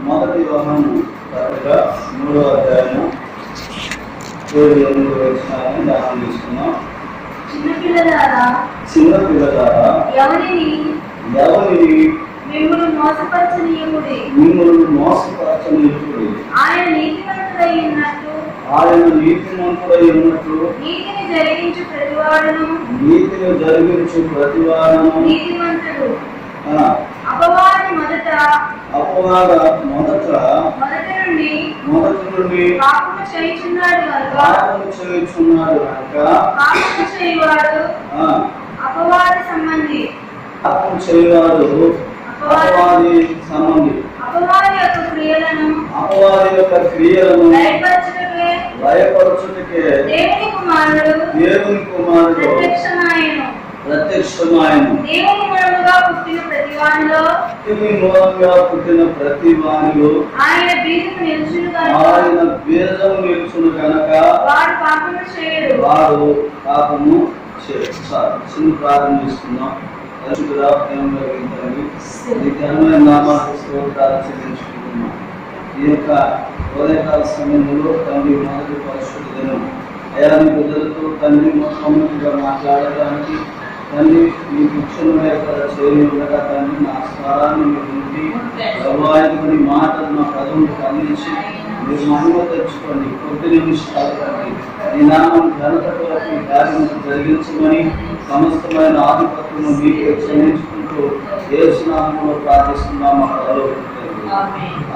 మొదటి యోహాను పత్రిక 3వ అధ్యాయం 7-8 వచనాలను ధ్యానం చేసుకున్నాం. చిన్నపిల్లలారా ఎవరిని మిమ్మల్ని మోసపరచనీయకుడి, ఆయన నీతిమంతుడై ఉన్నట్టు నీతిని జరిగించు ప్రతివాడును నీతిమంతుడు. అపవాది మొదట నుండి పాపము చేయుచున్నాడు కనుక పాపము చేయువాడు అపవాది సంబంధి. అపవాది యొక్క క్రియలను భయపరచుటకే దేవుని కుమారుడు ప్రత్యక్షమాయను. దేవుని మూలముగా పుట్టిన ప్రతి వానిలో ఆయన బీజము నిలుచును కనుక వాడు పాపము చేయడు. చిన్న ప్రార్థన చేసుకుందాం. నామాలు చెల్లించుకుంటున్నాం. ఈ యొక్క ఉదయకాల సమయంలో తండ్రి మొదటి పరిశుద్ధ దినం అయాన్ని ప్రజలతో తండ్రి మొట్టమొదటిగా మాట్లాడడానికి తండ్రి మీ శిక్షణ చేరి ఉండగా తండ్రి నా స్వరాన్ని మీరు ఉండి ప్రభావితమని మాటలు నా పదవులు అందించి మీరు మహిమ తెచ్చుకోండి. కొద్ది నిమిషాలు తండ్రి ఈ నామం ఘనత కొరకు కార్యం జరిగించమని సమస్తమైన ఆధిపత్యము మీకే చెల్లించుకుంటూ యేసునామములో ప్రార్థిస్తున్నాము.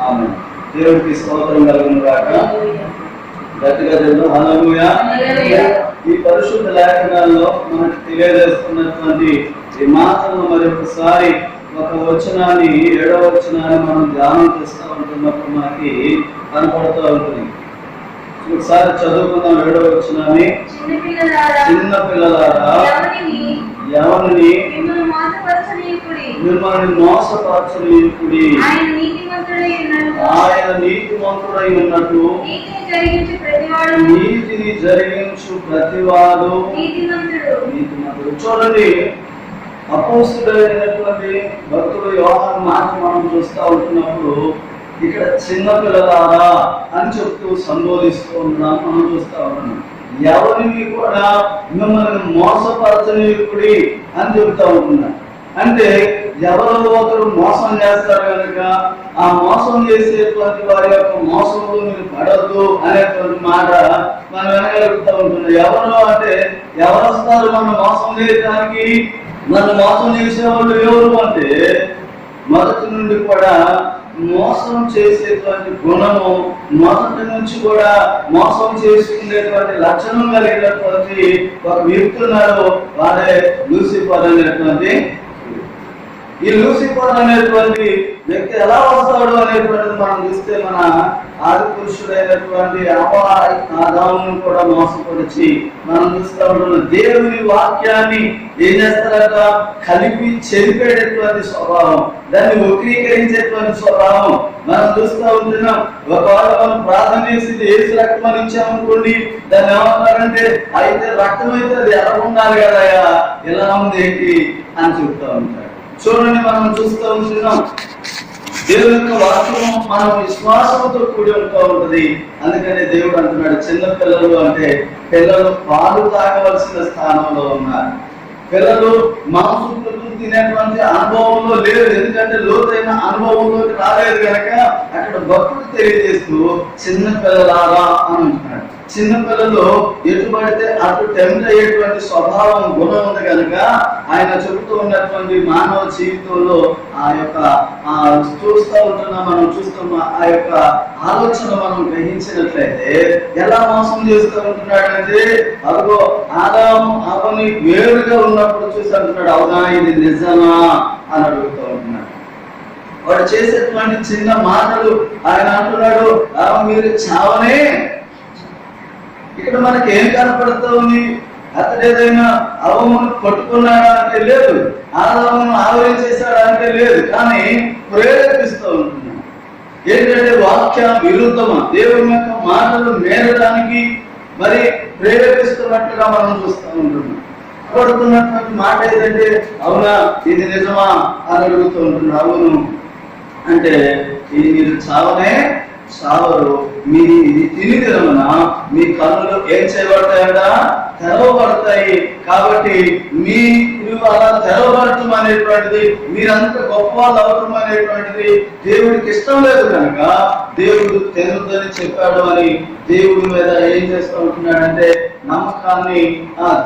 ఆమేన్. దేవుడికి స్తోత్రం కలుగును గాక. గట్టిగా చెప్తాం హల్లెలూయా. ఈ పరిశుద్ధ లేఖనాల్లో మనకు తెలియజేస్తున్నటువంటి ఈ మాటలను మరి ఒకసారి ఒక వచనాన్ని 7వ వచనాన్ని మనం ధ్యానం చేస్తూ ఉంటున్నప్పుడు మనకి కనపడుతూ ఉంటుంది. ఒకసారి చదువుకుందాం 7వ వచనాన్ని. చిన్న పిల్లలారా ఎవరిని మిమ్మల్ని మోసపరచనీయుడి, ఆయన నీతిమంతుడై ఉన్నట్టు నీతిని జరిగించు ప్రతివాడు నీతిమంతుడు. చూడండి, అపోస్తుడైనటువంటి భక్తుడు యోహాను మాట మనం చూస్తూ ఉంటున్నప్పుడు ఇక్కడ చిన్న పిల్లలారా అని చెప్తూ సంబోధిస్తూ ఉన్నాం, మనం చూస్తూ ఉన్నాం. ఎవరిని కూడా మిమ్మల్ని మోసపరచనీయుడి అని చెబుతూ ఉంటున్నాం. అంటే ఎవరో ఒకరు మోసం చేస్తారు కనుక ఆ మోసం చేసేటువంటి వారి యొక్క మోసంలో మీరు పడద్దు అనేటువంటి మాట మనం వినగలుగుతూ ఉంటున్నాం. ఎవరు అంటే ఎవరు వస్తారు మనం మోసం చేయడానికి? నన్ను మోసం చేసేవాళ్ళు ఎవరు అంటే మొదటి నుండి కూడా మోసం చేసేటువంటి గుణము, మొదటి నుంచి కూడా మోసం చేసుకునేటువంటి లక్షణం కలిగినటువంటి ఒక వ్యక్తి ఉన్నారు. వాడే లూసిఫర్ అనేటువంటి. ఈ లూసిఫర్ అనేటువంటి వ్యక్తి ఎలా వస్తాడు అనేటువంటిది మనం చూస్తే మన ఆది పురుషుడైనటువంటి ఆదామును కూడా మోసపరిచి మనం చూస్తూ ఉంటున్నాం. దేవుని వాక్యాన్ని ఏం చేస్తారట? కలిపి చెరిపేటటువంటి స్వభావం, దాన్ని వక్రీకరించేటువంటి స్వభావం మనం చూస్తూ ఉంటున్నాం. ఒకవేళ మనం ప్రార్థన చేసి ఏసు రక్తం అని ఇచ్చామనుకోండి, దాన్ని ఏమంటారంటే అయితే రక్తం అయితే అది ఎలా ఉండాలి కదయా, ఎలా ఉంది ఏంటి అని చెప్తా ఉంటారు. చూడండి, మనం చూస్తూ ఉంటున్నాం దేవుని యొక్క వాక్యం మనం విశ్వాసంతో కూడి ఉంటూ ఉంటది. అందుకని దేవుడు అంటున్నాడు, చిన్న పిల్లలు అంటే పిల్లలు పాలు తాగవలసిన స్థానంలో ఉన్నారు. పిల్లలు మాంసం తినేటువంటి అనుభవంలో లేదు, ఎందుకంటే లోతైన అనుభవంలోకి రాలేదు కనుక అక్కడ భక్తుడు తెలియజేస్తూ చిన్న పిల్లలారా అని అంటున్నాడు. చిన్న పిల్లలు ఎటు పడితే అటు టెంప్ట్ అయ్యేటువంటి స్వభావం, గుణం ఉంది కనుక ఆయన చెబుతూ ఉన్నటువంటి మానవ జీవితంలో ఆ యొక్క చూస్తూ ఉంటున్నా మనం చూస్తున్న ఆ యొక్క ఆలోచన మనం గ్రహించినట్లయితే ఎలా మోసం చేస్తూ ఉంటున్నాడంటే, అదిగో ఆదాము అవని వేరుగా ఉన్నప్పుడు చూసి అంటున్నాడు, అవునా ఇది నిజమా అని అడుగుతూ ఉంటున్నాడు. వాడు చేసేటువంటి చిన్న మాటలు ఆయన అంటున్నాడు, మీరు చావనే. ఇక్కడ మనకి ఏం కనపడుతూ ఉంది? అతడు ఏదైనా అవమును పట్టుకున్నాడా అంటే లేదు, ఆదామును ఆవరించేశాడా అంటే లేదు, కానీ ప్రేరేపిస్తూ ఉంటున్నాడు. ఏంటంటే వాక్య విరుద్ధమా దేవుని యొక్క మాటలు మేరడానికి మరి ప్రేరేపిస్తున్నట్టుగా మనం చూస్తూ ఉంటున్నాం. పడుతున్నటువంటి మాట ఏదంటే అవునా ఇది నిజమా అని అడుగుతూ ఉంటున్నాడు. అవును అంటే ఇది మీరు చావనే చావరు, మీ ఇది తిని తినమన మీ కన్నులు ఏం చేయబడతాయంట? తెరవబడతాయి. కాబట్టి మీరు అలా తెరవబడటం అనేటువంటిది, మీరంత గొప్ప వాళ్ళు అవటం అనేటువంటిది దేవుడికి ఇష్టం లేదు కనుక దేవుడు తెరుద్దని చెప్పాడు అని దేవుడి మీద ఏం చేస్తూ ఉంటున్నాడంటే నమ్మకాన్ని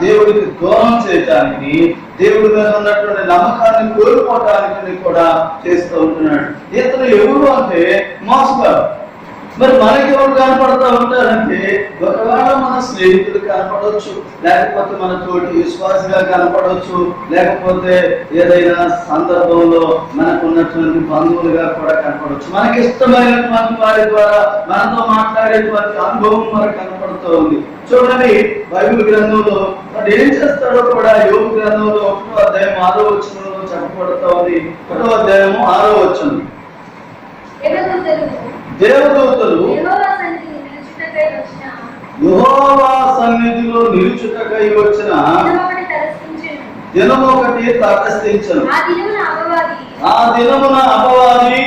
దేవుడికి దూరం చేయటానికి, దేవుడి మీద ఉన్నటువంటి నమ్మకాన్ని కోల్పోవటానికి కూడా చేస్తూ ఉంటున్నాడు. ఇతను ఎవరు అంటే మోసగాడు. మరి మనకి ఎవరు కనపడతా ఉంటారంటే ఒకవేళ మన స్నేహితుడు కనపడవచ్చు, లేకపోతే మన తోటి విశ్వాసగా కనపడవచ్చు, లేకపోతే ఏదైనా సందర్భంలో మనకు ఉన్నటువంటి బంధువులుగా కూడా కనపడవచ్చు. మనకి ఇష్టమైనటువంటి వారి ద్వారా మనతో మాట్లాడేటువంటి అనుభవం మనకు కనపడుతూ ఉంది. చూడండి, బైబిల్ గ్రంథంలో మరి ఏం చేస్తాడో కూడా యోబు గ్రంథంలో 1వ అధ్యాయం 6వ వచనంలో చెప్పబడుతూ ఉంది. 1వ అధ్యాయము 6వ వచనం. దేవదూతలు యెహోవా సన్నిధిలో నిలుచుటకై వచ్చిన దినము ఒకటి తటస్థించెను. ఆ దినమున అపవాది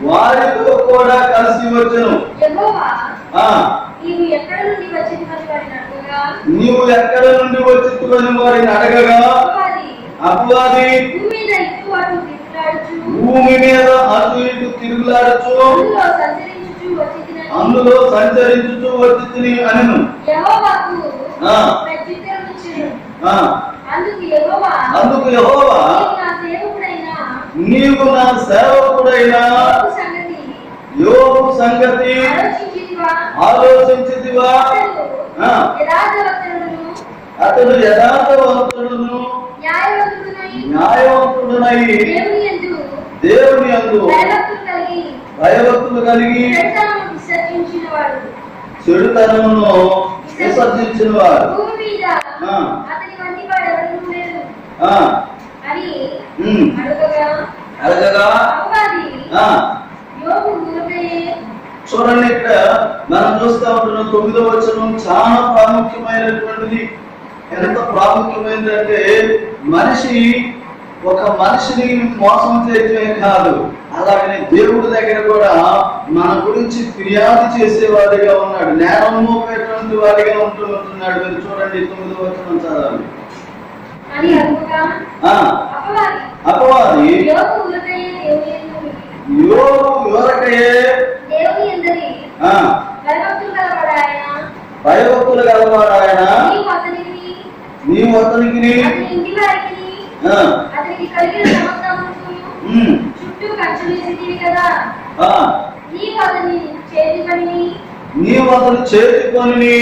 వారితో కూడా కలిసి వచ్చెను. నీవు ఎక్కడ నుండి వచ్చితివని వారిని అడగగా అపవాది భూమి మీద అటు ఇటు తిరుగులాడుచు అందులో సంచరించుచు వచ్చితిని అనెను. అందుకు యెహోవా నీవు నా సేవకుడైన యోబు సంగతి ఆలోచించితివా? అతడు యథార్థవంతుడును న్యాయవంతుడునై దేవుని యందు భయభక్తులు కలిగి చెడుతనమును విసర్జించిన వాడు అడగగా చూడండి, ఇక్కడ మనం చూస్తా ఉంటున్న 9వ వచనం చాలా ప్రాముఖ్యమైనటువంటిది. ఎంత ప్రాముఖ్యమైనదంటే ఒక మనిషిని మోసం చేయటమే కాదు, అలాగనే దేవుడి దగ్గర కూడా మన గురించి ఫిర్యాదు చేసేవాడిగా ఉన్నాడు, నేరం మోపేటువంటి వాడిగా ఉంటున్నాడు. మీరు చూడండి 9వ వచనం చదవండి. అపవాది భయభక్తులు గలవాడు ఆయన, నీవు అతనికి నీవు అతని చేతి పనిని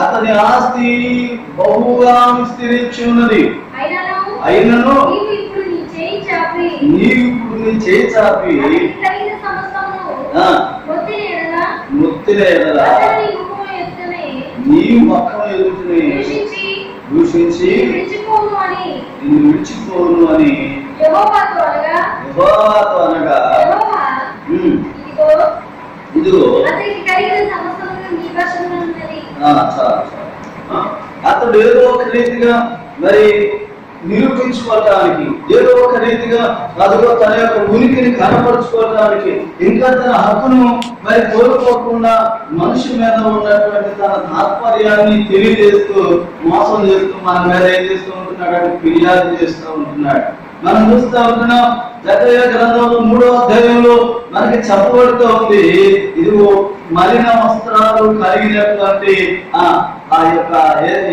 అతని ఆస్తి బహుగా విస్తరించి ఉన్నది. అయినను నీవు ఇప్పుడు నీ చేయి చాపి ముత్తిన ఎడలా నీవు మొక్కను ఎదుగుతుని దూషించి నిన్ను విడిచిపోను అని యెహోవాతో అనగా ఇదిగో అతడు ఏదో ఒక రీతిగా మరి నిరూపించుకోవటానికి, ఏదో ఒక రీతిగా అదిగో తన యొక్క ఉనికిని కనపరుచుకోవడానికి, ఇంకా తన హక్కును మరి కోరుకోకుండా మనిషి మీద ఉన్నటువంటి తన తాత్పర్యాన్ని తెలియజేస్తూ మోసం చేస్తూ మన మీద ఏం చేస్తూ ఉంటున్నాడు అంటే ఫిర్యాదు చేస్తూ ఉంటున్నాడు. మనం చూస్తూ ఉంటున్నాం జకర్యా గ్రంథంలో 3వ అధ్యాయంలో మనకి చెప్పబడుతూ ఉంది, ఇదిగో మలిన వస్త్రాలు కలిగినటువంటి ఆ యొక్క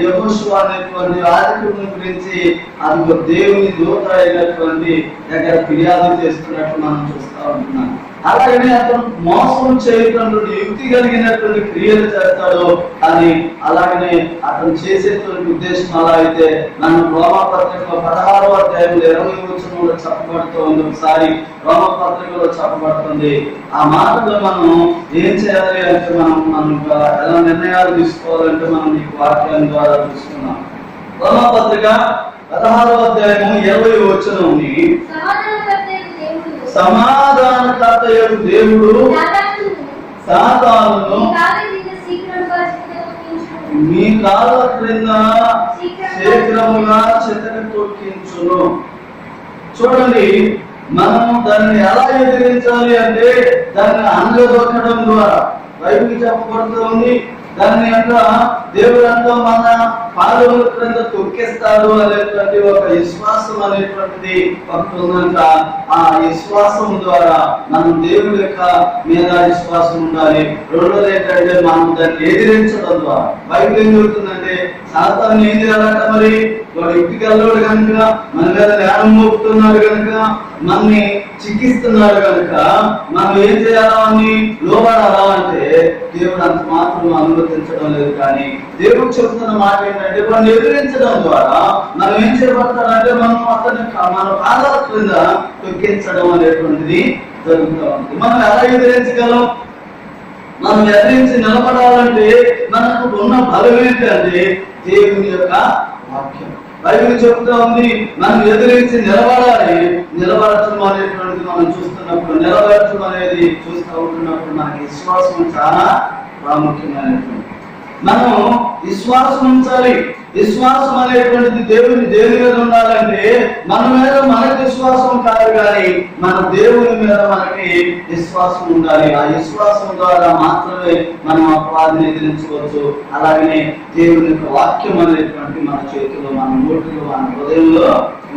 యెహోషువ అనేటువంటి యాజకుడిని గురించి అందులో దేవుని దూత అయినటువంటి దగ్గర ఫిర్యాదు చేస్తున్నట్టు మనం చూస్తూ ఉంటున్నాం. అలాగనే అతను మోసం చేయటువంటి యుక్తి కలిగినటువంటి క్రియలు చేస్తాడు అని, అలాగనే అతను చేసేటువంటి ఉద్దేశం అలా అయితే మనం రోమపత్రికలో 16వ అధ్యాయంలో 20వ వచనంలో చెప్పబడుతూ ఉంది. ఒకసారి రోమపత్రికలో చెప్పబడుతుంది. ఆ మాటలో మనం ఏం చేయాలి అంటే మనం ఎలా నిర్ణయాలు తీసుకోవాలంటే మనం ఈ వాక్యం ద్వారా చూసుకున్నాం. రోమపత్రిక 16వ అధ్యాయం 20వ వచనంని సమాధానకర్తయగు దేవుడు సాతానును మీ కాళ్ళ క్రింద శీఘ్రముగా చెతకి తొక్కించును. చూడండి, మనము దాన్ని ఎలా ఎదిరించాలి అంటే దాన్ని అంగదొక్కడం ద్వారా బైబిల్ చెప్పబడుతుంది. దాన్ని అంతా దేవుడు అంతా మన పాదముల క్రింద తొక్కిస్తాడు అనేటువంటి ఒక విశ్వాసం అనేటువంటిది ఉందంట. ఆ విశ్వాసం ద్వారా మనం దేవుడి యొక్క మీద విశ్వాసం ఉండాలి. రెండోది ఏంటంటే మనం దాన్ని ఎదిరించడం ద్వారా బైబిల్ ఏం చెబుతుందంటే సాతాను ఏం చేయాలంట, మరి వాడు యుక్తిగల్లోడు కనుక మన మీద నేరం మోపుతున్నాడు కనుక మనని చికిస్తున్నాడు కనుక మనం ఏం చేయాలా అని లోబడాలా అంటే దేవుడు అంత మాత్రం అనుమతించడం లేదు. కానీ దేవుడు చెబుతున్న మాట ఏంటంటే వాడిని ఎదిరించడం ద్వారా మనం ఏం చేయబడతాడంటే మనం అతని మన పాదాల క్రింద తొక్కించడం అనేటువంటిది జరుగుతూ ఉంది. మనం ఎలా ఎదిరించగలం? మనం ఎదిరించి నిలబడాలంటే మనకు ఉన్న బలం ఏంటంటే దేవుని యొక్క వాక్యం. బైబిల్ చెబుతా ఉంది మనం ఎదిరించి నిలబడాలి. నిలబడటం అనేటువంటిది మనం చూస్తున్నప్పుడు, నిలబడటం అనేది చూస్తూ ఉంటున్నప్పుడు మనకి విశ్వాసం చాలా ప్రాముఖ్యమైనటువంటి. మనం విశ్వాసం ఉంచాలి. విశ్వాసం అనేటువంటిది దేని మీద ఉండాలంటే మన మీద మనకి విశ్వాసం కాదు, కానీ మన దేవుని మీద మనకి విశ్వాసం ఉండాలి. ఆ విశ్వాసం ద్వారా మాత్రమే మనం అపవాదిని ఎదిరించవచ్చు. అలాగనే దేవుని యొక్క వాక్యం అనేటువంటి మన చేతిలో, మన నోటిలో, మన హృదయంలో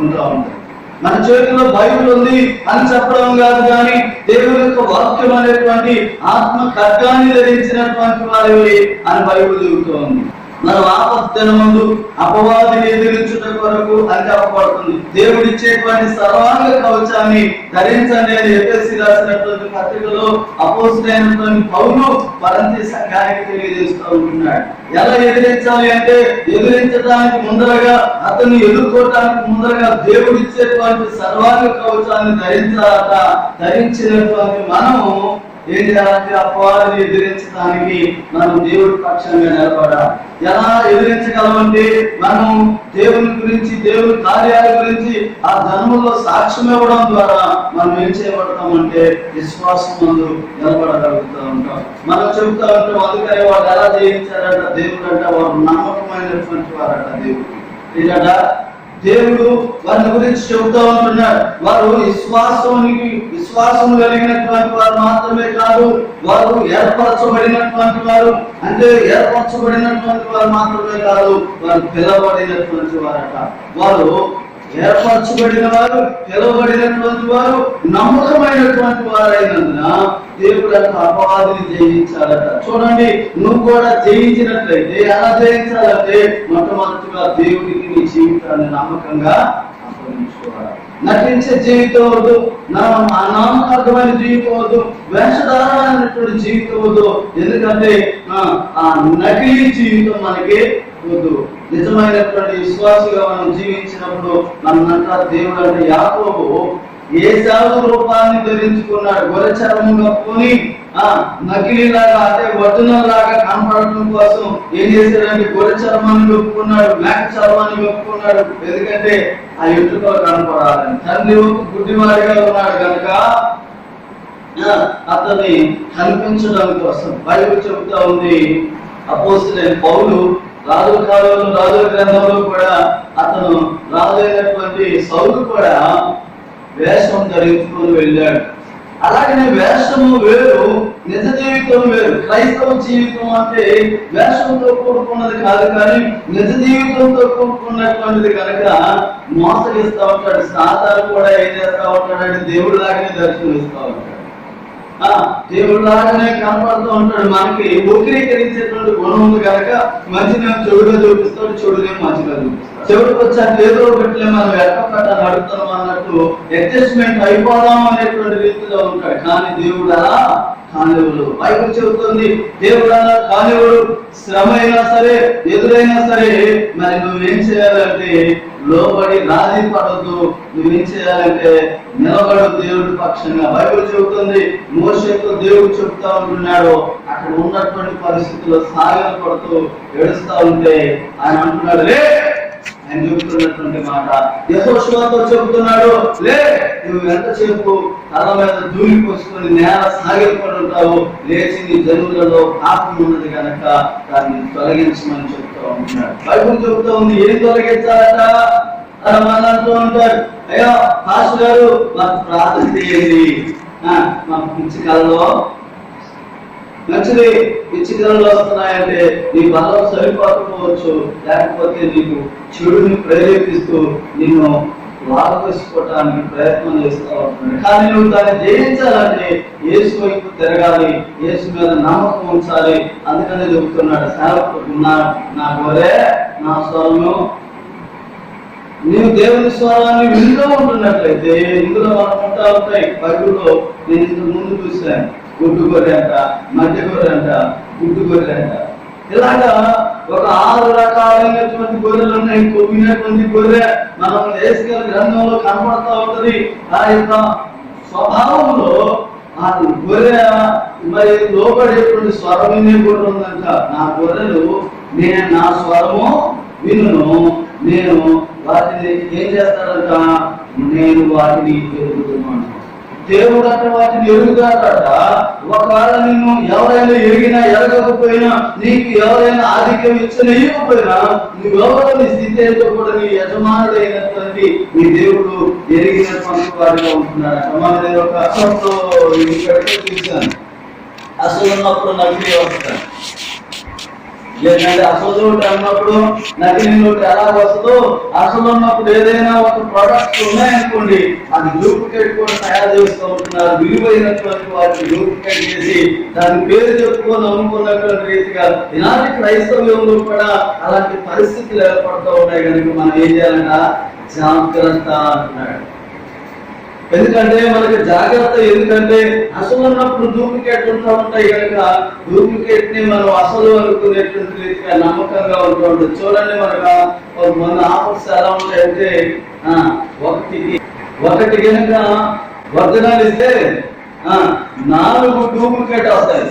ఉంటూ ఉంటుంది. మన చేతిలో బైబిల్ ఉంది అని చెప్పడం కాదు, కానీ దేవుని యొక్క వాక్యం అనేటువంటి ఆత్మ ఖడ్గాన్ని ధరించినటువంటి వారి అని బైబిల్ చెబుతూ ఉంది. మనం ఆపత్తినమందు అపవాదిని ఎదిరించుట కొరకు అని చెప్పబడుతుంది. దేవుడు ఇచ్చేటువంటి సర్వాంగ కవచాన్ని ధరించండి అని ఎఫెసీ రాసినటువంటి పత్రికలో అపోస్తలుడైనటువంటి పౌలు కొరింథీ సంఘానికి తెలియజేస్తూ ఉంటున్నాడు. ఎలా ఎదిరించాలి అంటే, ఎదిరించడానికి ముందరగా, అతన్ని ఎదుర్కోవడానికి ముందరగా దేవుడు ఇచ్చేటువంటి సర్వాంగ కవచాన్ని ధరించాలట. ధరించినటువంటి మనము ఏం చేయాలంటే, అపవాదిని ఎదిరించడానికి మనం దేవుడి పక్షంగా నిలబడాలి. ఎలా ఎదిరించగలమంటే, మనం దేవుని గురించి, దేవుని కార్యాల గురించి ఆ జన్మలో సాక్ష్యం ఇవ్వడం ద్వారా మనం ఏం చేయబడతామంటే విశ్వాసం ముందు నిలబడగలుగుతూ ఉంటాం. మనం చెబుతా ఉంటాం, అందుకని వాళ్ళు ఎలా జయించారట దేవుడు అంటే, వారు నమ్మకమైనటువంటి వారట దేవుడికి. ఏంటట, దేవుడు వారి గురించి చెబుతూ ఉంటున్నాడు. వారు విశ్వాసం కలిగినటువంటి వారు మాత్రమే కాదు, వారు ఏర్పరచబడినటువంటి వారు. అంటే ఏర్పరచబడినటువంటి వారు మాత్రమే కాదు, వారు పిలవబడినటువంటి వారట. వారు ఏర్పరచబడిన వారు, పిలవబడినటువంటి వారు, నమ్మకమైనటువంటి వారైనందున దేవుడు అపవాదిని జయించాలట. చూడండి, నువ్వు కూడా జయించినట్లయితే ఎలా జయించాలంటే, మొట్టమొదటిగా దేవుడికి నీ జీవితాన్ని నమ్మకంగా అప్పగించుకోవాలి. నటించే జీవితం వద్దు, నామకార్థమైన జీవితం వద్దు, వేషధారమైనటువంటి జీవితం వద్దు. ఎందుకంటే ఆ నకిలీ జీవితం మనకి వద్దు. నిజమైనటువంటి విశ్వాసిగా మనం జీవించినప్పుడు మనంతా దేవుడు అంటే యాకోబు ఏశావు రూపాన్ని ధరించుకున్నాడు. గొర్రె చర్మం కప్పుకొని నకిలీలాగా, అంటే ఒరిజినల్ లాగా కనపడటం కోసం ఏం చేశాడంటే గొర్రె చర్మాన్ని కప్పుకున్నాడు, మేక చర్మాన్ని కప్పుకున్నాడు. ఎందుకంటే ఆ ఎటుకలు కనపడాలని. తండ్రి గుడ్డివాడిగా ఉన్నాడు కనుక అతన్ని కనిపించడం కోసం బైబిల్ చెబుతా ఉంది. అపోస్తలుడైన పౌలు రాజుల కాలంలో, రాజుల గ్రంథంలో కూడా అతను రాజు అయినటువంటి సౌలు కూడా వేషం ధరించుకొని వెళ్ళాడు. అలాగనే వేషము వేరు, నిజ జీవితం వేరు. క్రైస్తవ జీవితం అంటే వేషంతో కూడుకున్నది కాదు, కానీ నిజ జీవితంతో కూడుకున్నటువంటిది కనుక మోసగిస్తూ ఉంటాడు. సాతాను కూడా ఏం చేస్తూ ఉంటాడంటే దేవుడి లాగానే దర్శనమిస్తూ ఉంటాడు, దేవుడు లాగానే కనపడుతూ ఉంటాడు. మనకి వక్రీకరించేటువంటి గుణం ఉంది కనుక మంచిగా చెడుగా చూపిస్తాడు, చెడుగా మంచిగా చూపిస్తాడు. చెడుకు వచ్చాక ఏదో ఒకటి మనం ఎక్కకట్ట నడుపుతాం అన్నట్టు అడ్జస్ట్మెంట్ అయిపోదాం అనేటువంటి రీతిలో ఉంటాడు. కానీ దేవుడు అలా కానివుడు. బైబిల్ చెబుతుంది, దేవుడు అలా కానివుడు. శ్రమ అయినా సరే, ఎదురైనా సరే, మరి నువ్వేం చేయాలంటే లోబడి రాజీ పడద్దు. నువ్వేం చేయాలంటే నిలబడు దేవుడి పక్షంగా. బైబిల్ చెబుతుంది, మోషేతో దేవుడు చెప్తా ఉంటున్నాడు, అక్కడ ఉన్నటువంటి పరిస్థితుల్లో సాగలు పడుతూ ఏడుస్తా ఉంటే ఆయన అంటున్నాడు, లే. ఆయన చెబుతున్నటువంటి మాట యెహోషువతో చెబుతున్నాడు, లే, నువ్వు ఎంతసేపు తల మీద ధూళి పోసుకొని నేల సాగిపడి ఉంటావు, లేచి నీ జనులలో పాపం ఉన్నది కనుక దాన్ని తొలగించమని చెప్తా ఉంటున్నాడు. బైబిల్ చెబుతా ఉంది, ఏం తొలగించాలట అని మన అంటూ ఉంటారు. అయ్యో పాస్టర్ గారు, మాకు ప్రార్థన చేయండి, మా పిచ్చి కళలో మంచిది పిచ్చి కళలు వస్తున్నాయంటే నీ బలం సరిపోకపోవచ్చు, లేకపోతే నీకు చెడుని ప్రేరేపిస్తూ నిన్ను లాగవేసుకోవటానికి ప్రయత్నం చేస్తూ ఉంటున్నాడు. కానీ నువ్వు దాన్ని జయించాలంటే యేసు వైపు తిరగాలి, యేసు మీద నమ్మకం ఉంచాలి. అందుకనే చెబుతున్నాడు, సేవకుడు నా గొర్రె నా స్వరము. నీవు దేవుని స్వరాన్ని వింటూ ఉంటున్నట్లయితే ఇందులో మనం ఉంటా ఉంటాయి. బైబిల్లో నేను ఇంతకు ముందు చూశాను, గుడ్డు గొర్రె అంట, మధ్య గొర్రె అంట, గుడ్డు గొర్రె అంట. ఇలాగా ఒక 6 రకాలైనటువంటి గొర్రెలు ఉన్నాయి. కొవ్వినటువంటి గొర్రె మనం యేసుల గ్రంథంలో కనపడతా ఉంటది. ఆ యొక్క స్వభావంలో ఆ గొర్రె మరి లోబడేటువంటి స్వరం వినే గొర్రె ఉందంట. నా గొర్రెలు నా స్వరము వినును, నేను వాటిని ఏం చేస్తాడంట, నేను వాటిని ఎరుగుతున్నాను. దేవుడు అంటే వాటిని ఎరుగుతాడట. ఒకవేళ నిన్ను ఎవరైనా ఎరిగినా ఎరగకపోయినా, నీకు ఎవరైనా ఆధిక్యం ఇవ్వకపోయినా, నువ్వెవరో నీ స్థితి ఏంటో కూడా నీ యజమానుడైనటువంటి నీ దేవుడు ఎరిగినటువంటి వాడిగా ఉంటున్నాడు. మన ఒక అసలు ఇక్కడికే చూశాను, అసలు ఉన్నప్పుడు నకిలీ వస్తాను. లేదంటే అసలు నోటు అన్నప్పుడు నకిలీ నోటు ఎలా వస్తుందో, అసలు ఉన్నప్పుడు ఏదైనా ఒక ప్రోడక్ట్స్ ఉన్నాయనుకోండి, అది డూప్లికేట్ కూడా తయారు చేస్తూ ఉంటున్నారు. విలువైనటువంటి వాటిని డూప్లికేట్ చేసి దాని పేరు చెప్పుకొని అమ్ముకున్నటువంటి రీతిగా ఇలాంటి క్రైస్తవ్యంలో కూడా అలాంటి పరిస్థితులు ఏర్పడుతూ ఉన్నాయి. కనుక మనం ఏం చేయాలంట? జాగ్రత్త అంటున్నాడు. ఎందుకంటే మనకి జాగ్రత్త, ఎందుకంటే అసలు ఉన్నప్పుడు డూప్లికేట్ ఉంటూ ఉంటాయి కనుక డూప్లికేట్ ని మనం అసలు అనుకునేటువంటి రీతిగా నమ్మకంగా ఉంటూ ఉంటుంది. చూడండి, మనకు మన ఆఫర్స్ ఎలా ఉంటాయంటే ఒకటి కనుక ఒరిజినల్ ఇస్తే 4 డూప్లికేట్ వస్తాయి.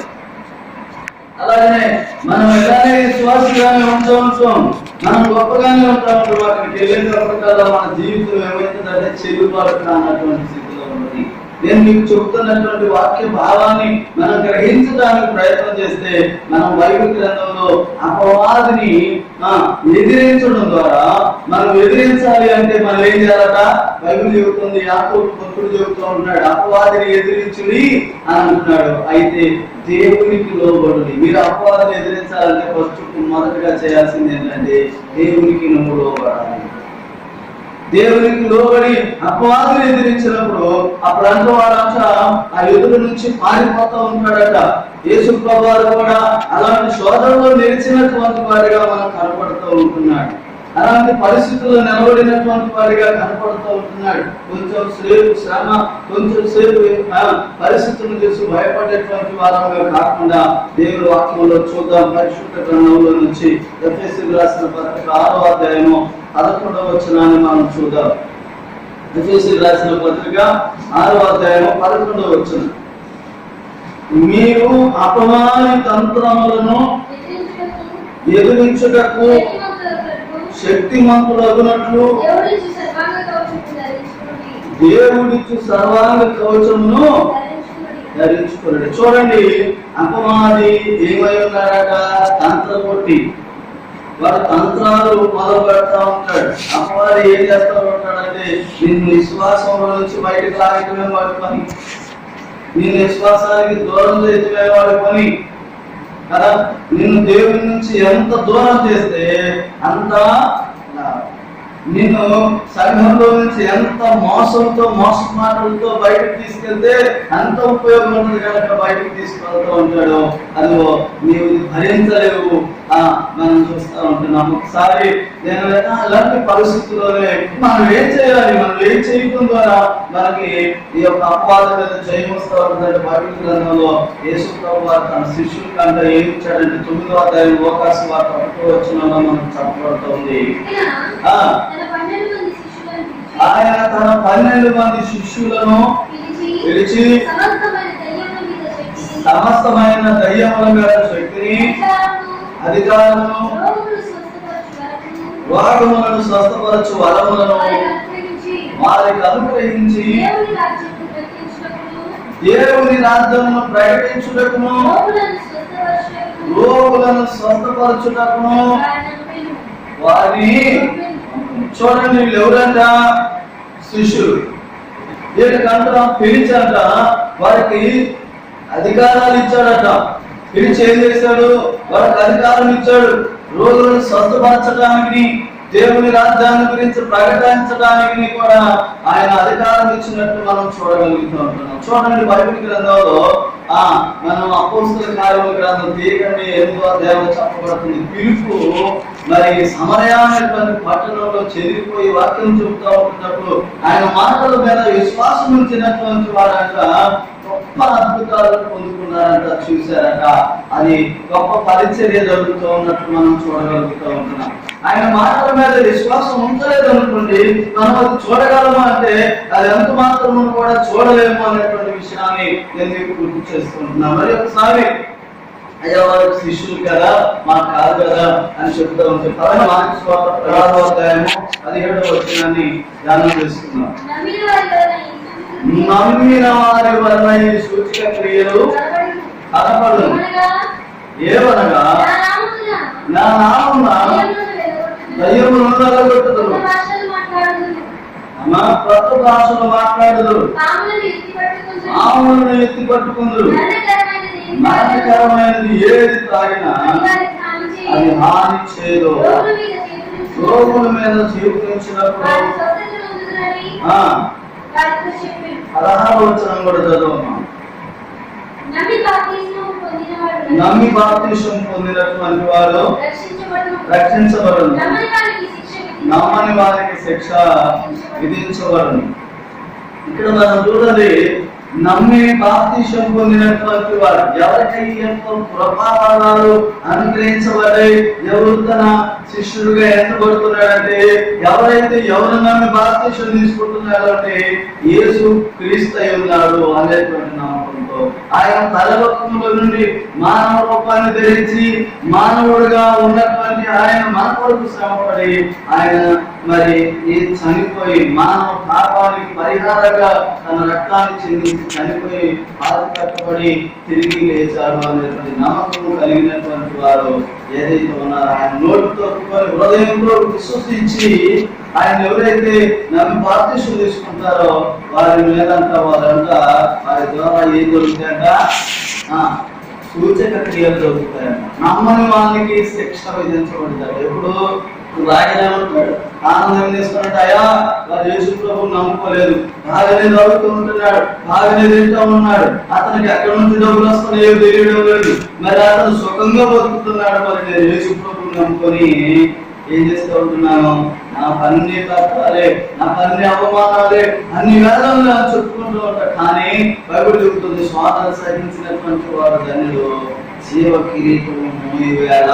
అలాగనే మనం ఎలానే విశ్వాసగానే ఉంటాం, మనం గొప్పగానే ఉంటాం. వాటికి వెళ్ళినప్పుడు మన జీవితం ఏమైతుందంటే చెల్లుబాటు అన్నటువంటి స్థితిలో ఉన్నది. నేను మీకు చెబుతున్నటువంటి వాక్య భావాన్ని మనం గ్రహించడానికి ప్రయత్నం చేస్తే మనం బైబిల్ గ్రంథంలో అపవాదిని ఎదిరించడం ద్వారా, మనం ఎదిరించాలి అంటే మనం ఏం చేయాలట? బైబిల్ చెబుతుంది, యాకోబు భక్తుడు చెబుతూ ఉన్నాడు, అపవాదిని ఎదిరించుడి అని అంటున్నాడు. అయితే దేవునికి లోబడుడి. మీరు అపవాదిని ఎదిరించాలంటే ఫస్ట్ మొదటగా చేయాల్సింది ఏంటంటే దేవునికి నువ్వు లోబడాలి. దేవునికి లోబడి అపవాదిని ఎదిరించినప్పుడు అప్పుడు అంటవాడంట ఆ ఎదురు నుంచి పారిపోతూ ఉంటాడట. యేసు ప్రభువు కూడా అలాంటి శోధనలో నిలిచినటువంటి వాడిగా మనం కనపడుతూ ఉంటున్నాడు. అలాంటి పరిస్థితుల్లో నిలబడినటువంటి వాడిగా కనపడుతూ ఉంటున్నాడు. కొంచెం సేపు శ్రమ, కొంచెం సేపు పరిస్థితులను చూసి భయపడేటువంటి వారంగా కాకుండా దేవుని వాక్యంలో చూద్దాం. పరిశుద్ధ గ్రంథంలో నుంచి ఎఫెసీయులకు రాసిన పత్రిక 6వ అధ్యాయము 11వ వచనాన్ని మనం చూద్దాం. ఎఫెసీయులకు రాసిన పత్రిక 6వ అధ్యాయము 11వ వచనం. మీరు అపవాది తంత్రములను ఎదిరించుటకు శక్తిమంతులగునట్లు దేవుడిచ్చు సర్వాంగ కవచమును ధరించుకున్నాడు. చూడండి, అపవాది ఏమై ఉన్నాడట? తంత్ర కొట్టి వాడు తంత్రాలు మొదలు పెడతా ఉంటాడు. అపవాది ఏం చేస్తా ఉంటాడంటే నిన్ను విశ్వాసంలో నుంచి బయటకు లాగటమే వాడి పని, నిన్ను విశ్వాసానికి దూరం చేయటమే వాడి పని కదా. నిన్ను దేవుడి నుంచి ఎంత దూరం చేస్తే అంత, నిన్ను సంఘంలో నుంచి ఎంత మోసంతో మోస మాటలతో బయటకు తీసుకెళ్తే అంత ఉపయోగం ఉంటుంది కనుక బయటకు తీసుకెళ్తూ ఉంటాడు. అదిగో నీవు భరించలేవు. మనం చూస్తూ ఉంటున్నాం. ఒకసారి నేను అలాంటి పరిస్థితుల్లోనే మనం ఏం చేయాలి? మనం ఏం చేయడం ద్వారా మనకి ఈ యొక్క అపవాద మీద జయం వస్తూ ఉంటుందంటే బైబిల్ గ్రంథంలో యేసు ప్రభువు తన శిష్యుల కంటే ఏం ఇచ్చాడంటే 9వ అధ్యాయం లోకాసు వార్త 1వ వచనంలో మనకు చెప్పబడుతుంది. ఆయన తన 12 మంది శిష్యులను పిలిచి సమస్తమైన దయ్యముల మీద శక్తిని, అధికారమును, రోగములను స్వస్థపరచు వరములను వారికి అనుగ్రహించి దేవుని రాజ్యమును ప్రకటించుటకును, రోగులను స్వస్థపరచుటకును వారిని. చూడండి, వీళ్ళు ఎవరంట? శిష్యులు. వీళ్ళకంట పిలిచంట వారికి అధికారాలు ఇచ్చాడట. పిలిచి ఏం చేశాడు? వారికి అధికారం ఇచ్చాడు. రోగులను స్వస్థపరచడానికి, దేవుని రాజ్యాన్ని గురించి ప్రకటించడానికి కూడా ఆయన అధికారం ఇచ్చినట్టు మనం చూడగలుగుతూ ఉంటున్నాం. చూడండి, బైబిల్ గ్రంథంలో మనం అపోస్తల కార్యముల గ్రంథం తీయకండి 8వ అధ్యాయంలో చెప్పబడుతుంది. పిలుపు మరి సమరయ అనేటువంటి పట్టణంలో చెదిరిపోయి వాక్యం చెబుతూ ఉంటున్నప్పుడు ఆయన మాటల మీద విశ్వాసం ఉంచినటువంటి వారంట గొప్ప అద్భుతాలను పొందుకున్నారంట, చూశారట. అది గొప్ప పరిచర్య జరుగుతూ ఉన్నట్టు మనం చూడగలుగుతూ ఉంటున్నాం. ఆయన మాటల మీద విశ్వాసం ఉంచలేదు అనుకోండి, మనం అది చూడగలము అంటే అది ఎంత మాత్రం కూడా చూడలేము అనేటువంటి విషయాన్ని నేను మీకు గుర్తు చేసుకుంటున్నాను. మరి ఒకసారి అయ్యా వారికి శిష్యులు కదా, మాకు కాదు కదా అని చెప్తా ఉంటే 16వ అధ్యాయము 17వ వచనాన్ని ధ్యానం చేసుకున్నాం. నమ్మిన వారి వలన ఈ సూచక క్రియలు కనపడు. ఏమనగా నా నామమున దయ్యములను వెళ్ళగొట్టుదురు, కొత్త భాషలు మాట్లాడుదురు, ఆవులను ఎత్తి పట్టుకుందురు, మరణకరమైనది ఏది తాగినా అది హాని చేయదు. రోగుల మీద చేయించినప్పుడు 16వ వచనం కూడా చదవమ్మా. నమ్మి బాప్తిసం పొందినటువంటి వారు రక్షించబడును, నమ్మని వారికి శిక్ష విధించబడును. ఇక్కడ మనం చూడండి, నమ్మి బాప్తిసం పొందినటువంటి వారు ఎవరికైతే కృపావరాలు అనుగ్రహించబడ్డాయి, ఎవరు తన శిష్యుడుగా ఎంచబడుతున్నాడంటే ఎవరు నమ్మి బాప్తిసం తీసుకుంటున్నాడు అంటే యేసు క్రీస్తు అయి ఉన్నాడు అనేటువంటి నమ్మకంతో ఆయన పరలోకములో నుండి మానవ రూపాన్ని ధరించి మానవుడిగా ఉన్నటువంటి ఆయన మన కొరకు శ్రమపడి ఆయన మరి చనిపోయి మానవ పాపానికి పరిహారంగా తన రక్తాన్ని చెందించి చనిపోయి పాతి కట్టబడి తిరిగి లేచాడు అనేటువంటి నమ్మకం కలిగినటువంటి వారు ఏదైతే ఉన్నారో ఆయన నోటితో హృదయంలో విశ్వసించి ఆయన ఎవరైతే నమ్మి బాప్తిసం తీసుకుంటారో వారి మీదంతా వారంతా వారి ద్వారా ఏం జరుగుతాయంట, సూచక క్రియలు జరుగుతాయంట. నమ్మని వాళ్ళకి శిక్ష విధించబడతారు. ఎప్పుడు రాయనే ఉంటాడు, ఆనందం తీసుకున్నట్టు అయ్యా వారు యేసు ప్రభువు నమ్ముకోలేదు, బాగానే చదువుతూ ఉంటున్నాడు, బాగానే తింటూ ఉన్నాడు, అతనికి ఎక్కడి నుంచి డబ్బులు వస్తున్నాయో తెలియడం లేదు, మరి అతను సుఖంగా బతుకుతున్నాడు, మరి నేను యేసు ప్రభువుని నమ్ముకొని ఏం చేస్తూ ఉంటున్నాను, నా పన్ని కష్టాలే, నా పన్ని అవమానాలే, అన్ని వేళల్లో చెప్పుకుంటూ ఉంటాడు. కానీ బైబిల్ చెబుతుంది, స్వాతంత్రం సహించినటువంటి వాడు ధన్యుడు, జీవ కిరీటము వేళ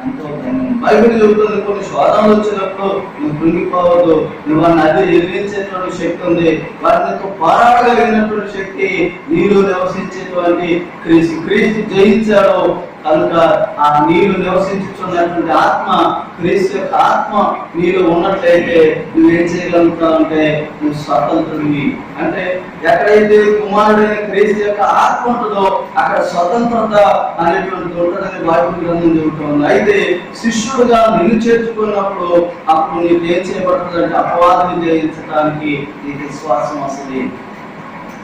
ఎంతో ధన్యం. బైబిల్ చెబుతుంది, కొన్ని శోధనలు వచ్చినప్పుడు నువ్వు కృంగిపోవద్దు, నువ్వు వాడిని అది ఎదిరించేటువంటి శక్తి ఉంది, వారితో పోరాడగలిగినటువంటి శక్తి నీలో నివసించేటువంటి క్రీస్తు జయించాడు కనుక ఆ నీరు నివసించుతున్నటువంటి ఆత్మ క్రీస్తు యొక్క ఆత్మ నీలో ఉన్నట్లయితే నువ్వేం చేయగలుగుతావు అంటే నువ్వు స్వతంత్రుడివి. అంటే ఎక్కడైతే కుమారుడైన క్రీస్తు యొక్క ఆత్మ ఉంటుందో అక్కడ స్వతంత్రత అనేటువంటిది ఉంటుందని బైబిల్ గ్రంథం చెబుతుంది. అయితే శిష్యుడుగా నిన్ను చేర్చుకున్నప్పుడు అప్పుడు నీకు ఏం చేయబడుతుంది అంటే అపవాదిని జయించడానికి నీకు విశ్వాసం వస్తుంది.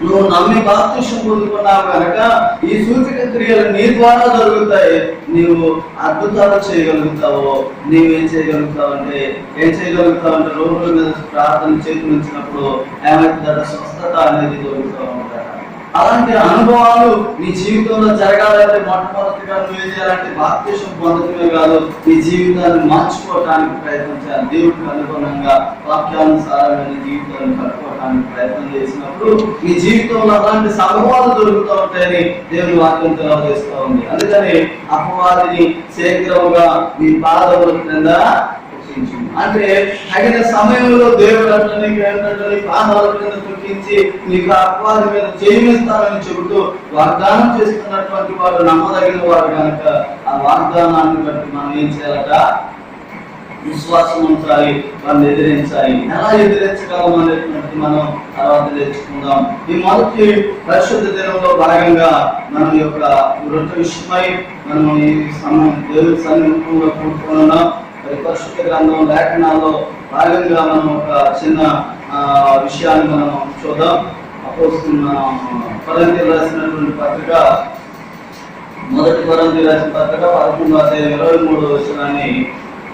నువ్వు నమ్మి బాప్తిసం పొందుకున్నావు కనుక ఈ సూచక క్రియలు నీ ద్వారా జరుగుతాయి. నీవు అద్భుతాలు చేయగలుగుతావు. నీవేం చేయగలుగుతావు అంటే రోగుల మీద ప్రార్థన చేతులించినప్పుడు ఏమైతుందంటే స్వస్థత అనేది జరుగుతూ ఉంటాయి. అలాంటి అనుభవాలు నీ జీవితంలో జరగాలంటే మొట్టమొదటిగా నువ్వేం చేయాలంటే బాప్తిసం పొందడమే కాదు, నీ జీవితాన్ని మార్చుకోవడానికి ప్రయత్నం చేయాలి. దేవుడికి అనుగుణంగా వాక్యానుసారమైన జీవితాన్ని కట్టుకోవడానికి ప్రయత్నం చేసినప్పుడు నీ జీవితంలో అలాంటి అనుభవాలు దొరుకుతూ ఉంటాయని దేవుని వాక్యం తెలియజేస్తూ ఉంది. అందుకని అపవాదిని శీఘ్రముగా నీ పాదముల క్రింద అంటే తగిన సమయంలో దేవుడు అంటే ఏంటంటే పాదాల కింద తొక్కించి నీకు అపవాది మీద జయమిస్తానని చెబుతూ వాగ్దానం చేస్తున్నటువంటి వాడు నమ్మదగిన వాడు కనుక ఆ వాగ్దానాన్ని బట్టి మనం ఏం చేయాలట, విశ్వాసం ఉంచాలి, వాళ్ళని ఎదిరించాలి. ఎలా ఎదిరించగలం అనేటువంటి మనం తర్వాత తెచ్చుకుందాం. ఈ మొదటి పరిశుద్ధ దినంలో భాగంగా మనం యొక్క వృత్తి విషయమై మనం ఈ సమయం దేవుడి సన్నిధిలో కూర్చుకున్నాం. పరిశుద్ధ గ్రంథం లేఖనాల్లో భాగంగా మనం ఒక చిన్న విషయాన్ని మనం చూద్దాం. కొరింథీయులకు రాసినటువంటి పత్రిక, మొదటి కొరింథీయులకు రాసిన పత్రిక 11వ అధ్యాయం 23వ వచనాన్ని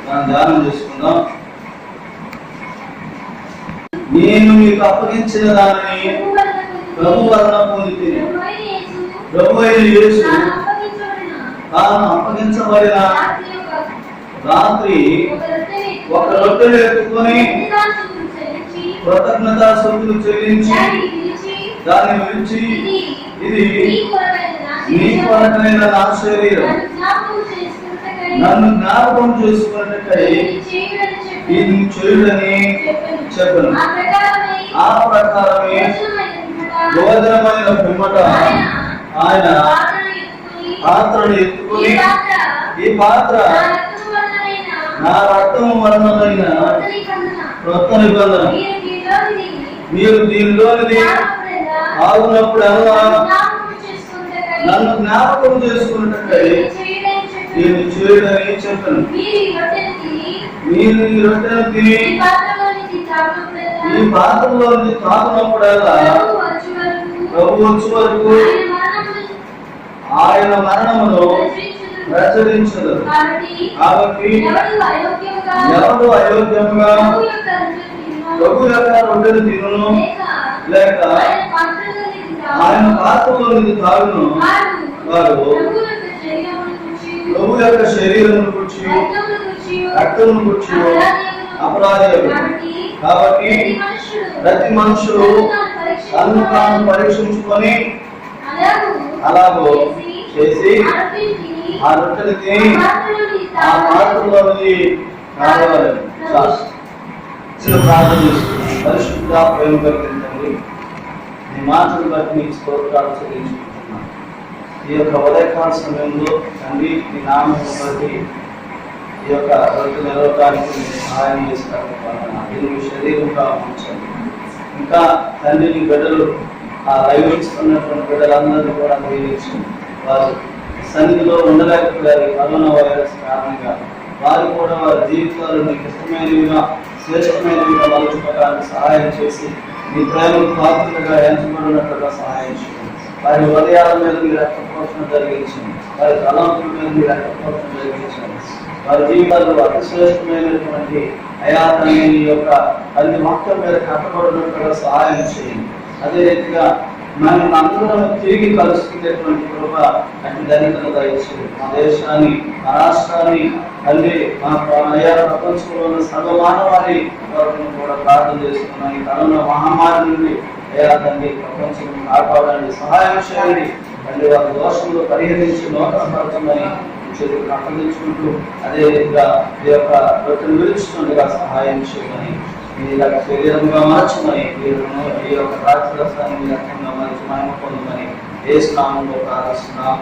మనం ధ్యానం చేసుకుందాం. నేను మీకు అప్పగించిన దానిని ప్రభు వలన పొందితిని. ప్రభు అయిన యేసు తాను అప్పగించబడిన రాత్రి ఒక రొట్టెను ఎత్తుకొని కృతజ్ఞతాస్తుతులు చెల్లించి దాన్ని విరిచి, ఇది నీ కొరకైన నా శరీరం, నన్ను జ్ఞాపకం చేసుకున్నట్టై ఇది చేయుడని చెప్పను. ఆ ప్రకారమే భోజనమైన పిమ్మట ఆయన పాత్రను ఎత్తుకొని, ఈ పాత్ర నా రక్తము వలనైన క్రొత్త నిబంధన, మీరు దీనిలోనిది ఆగునప్పుడల్లా నన్ను జ్ఞాపకం చేసుకున్నట్టై నేను చేయుడని చెప్పను. మీరు ఈ రొట్టెను తిని ఈ పాత్రలోని తాగునప్పుడల్లా ప్రభు వచ్చే వరకు ఆయన మరణమును ప్రచురించుదురు. కాబట్టి ఎవరు అయోగ్యముగా ప్రభు యొక్క రొట్టెలు తినును లేక ఆయన పాత్రలోనికి తాగును వారు ప్రభు యొక్క శరీరమును గుర్చి రక్తమును గుర్చి అపరాధులు. కాబట్టి ప్రతి మనుషుడు తను తాను పరీక్షించుకొని అలాగో చేసి ఆ రొట్టెలు తిని ఆ పాత్రలోని కావాలి. ప్రార్థన చేస్తున్నాను. పరిశుద్ధ ప్రేమ కలిగిన తండ్రి, నీ మాటలు బట్టి నీ స్తోత్రాలు చెల్లించుకుంటున్నాను. ఈ యొక్క ఉదయకాల సమయంలో తండ్రి నీ నామం బట్టి ఈ యొక్క రొట్టె నిలవడానికి మీరు సహాయం చేస్తారు. దీనికి శరీరంగా ఉంచండి. ఇంకా తండ్రి నీ బిడ్డలు ఆ లైవ్ ఇస్తున్నటువంటి బిడ్డలందరినీ కూడా దీవించండి. వారు సన్నిధిలో ఉండలేకపోయారు కరోనా వైరస్ కారణంగా. వారు కూడా వారి జీవితాలు నీకు ఇష్టమైనవిగా శ్రేష్టమైనవిగా మలుచుకోవడానికి సహాయం చేసి నీ ప్రేమకు పాత్రగా ఎంచబడినట్లుగా సహాయం చేయండి. వారి హృదయాల మీద మీరు రక్తపోషణ జరిగించండి. వారి తలంపుల మీద మీరు రక్తపోషణ జరిగించండి. వారి జీవితాలు అతి శ్రేష్టమైనటువంటి అయాతని నీ యొక్క తల్లి మొత్తం మీద కట్టబడినట్లుగా సహాయం చేయండి. అదే రీతిగా మనం అందరం తిరిగి కలుసుకునేటువంటి కృప అటు ధనికత దయచేయండి. మా దేశాన్ని, మా రాష్ట్రాన్ని తల్లి మా అయ్యా ప్రపంచంలో ఉన్న సర్వమానవారి కొరకు కూడా ప్రార్థన చేస్తున్నాం. ఈ కరోనా మహమ్మారి నుండి అయ్యా తండ్రి ప్రపంచం కాపాడండి, సహాయం చేయండి. తల్లి వారి దోషంలో పరిహరించి నూతనపరచమని చేతులకు అప్పగించుకుంటూ అదే రీతిగా ఈ యొక్క రొట్టెను విరుచుతుండగా సహాయం చేయమని ఈ శరీరంగా మార్చమని ఈ యొక్క రాత్రి రక్తంగా మార్చి మహిమ పొందమని యేసు నామములో ప్రార్థిస్తున్నాం.